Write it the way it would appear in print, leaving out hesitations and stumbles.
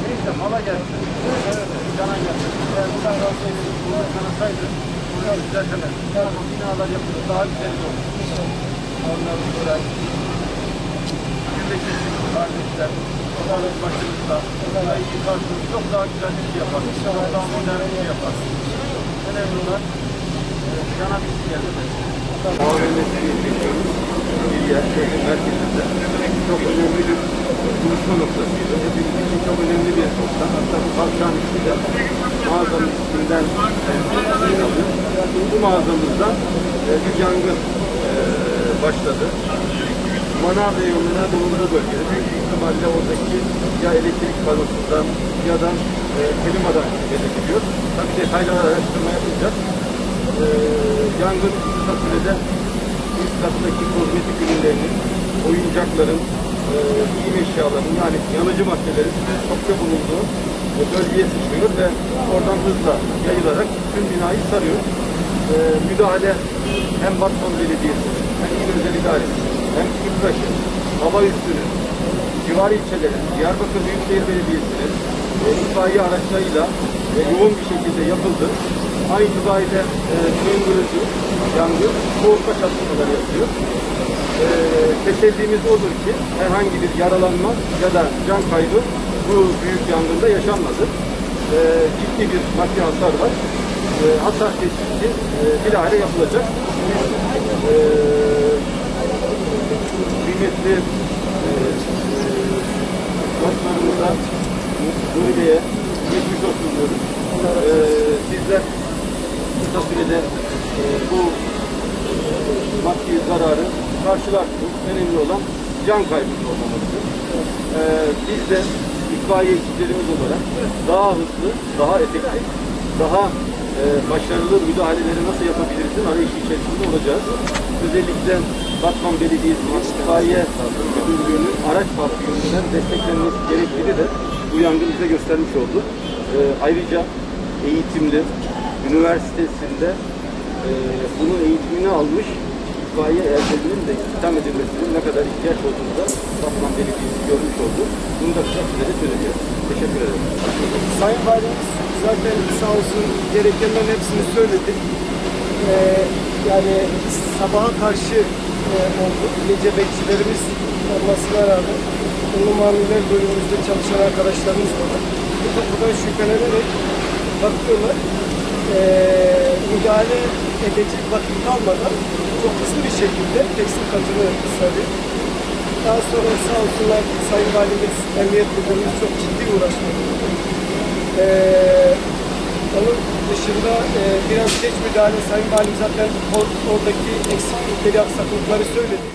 Neyse mala gelsin. Cana gelsin. Eğer buradan kalsaydı, buradan kanasaydı, buradan düzeltemez. Ama binalar yapılır, daha güzel olur. Onları böyle birleştirdik kardeşler. Onların başımızda. Onları yıkarsınız. Çok daha güzel bir şey yapar. Çok daha modern bir şey yapar. Önemli olan cana bir şey geldi. AVM'sini geçiyoruz. Bir yer, şehrin merkezinde. Çok önemli bir buluşma noktasıydı. Hepimiz için çok önemli bir nokta. Hatta bu kavşağın ismi de mağazanın isminden alıyor. Bu mağazamızda bir yangın başladı. Manav reyonuna bulunduğu bölgede büyük ihtimalle oradaki ya elektrik panosundan ya da klimadan ediliyor. Tabii detaylı araştırma yapılacak. Yangın kısa sürede üst kattaki kozmetik ürünlerinin, oyuncakların, giyim eşyalarının yani yanıcı maddelerin çokça bulunduğu bölgeye sıçrıyor ve oradan hızla yayılarak tüm binayı sarıyor. Müdahale hem Batman Belediyesi, hem İl Özel İdaresi, hem İBRAŞ'ın, hava üssünün, civar ilçelerin, Diyarbakır Büyükşehir Belediyesi'nin itfaiye araçlarıyla yoğun bir şekilde yapıldı. Aynı itibariyle söndürücü, yangın, soğutma çalışmaları yapıyor. Tesellimiz odur ki herhangi bir yaralanma ya da can kaybı bu büyük yangında yaşanmadı. Ciddi bir maddi hasar var. Hasar tespiti bilahare yapılacak. Kıymetli dostlarımıza, Nuriye'ye geçmiş olsun diyoruz. Sizler kısa sürede bu maddi zararı karşılarsınız. Önemli olan can kaybının olmaması. Biz de itfaiye ekiplerimiz olarak daha hızlı, daha efektif, daha başarılı müdahaleleri nasıl yapabilirizin arayışı içerisinde olacağız. Özellikle Batman Belediyesi İtfaiye Müdürlüğü'nün araç parkı yönünden desteklenmesi gerektiğini de bu yangın bize göstermiş oldu. Ayrıca eğitimli, üniversitesinde bunun eğitimini almış itfaiye erlerinin de istihdam edilmesinin ne kadar ihtiyaç olduğunu da Batman Belediyesi görmüş oldu. Bunu da kısa sürede çözeceğiz. Teşekkür ederim. Sayın Valimiz zaten sağ olsun gerekenlerin hepsini söyledi. Yani sabaha karşı oldu. Gece bekçilerimiz olmasına rağmen ünlü mamuller bölümümüzde çalışan arkadaşlarımız da var. Bu kapıdan şüphelenerek bakıyorlar. Müdahale edecek vakit kalmadan çok hızlı bir şekilde tekstil katını sarıyor. Daha sonra sağ olsunlar Sayın Valimiz, Emniyet Müdürümüz çok ciddi uğraşmadı. Onun dışında biraz geç müdahale Sayın Valim zaten oradaki eksiklikleri, aksaklıkları söyledi.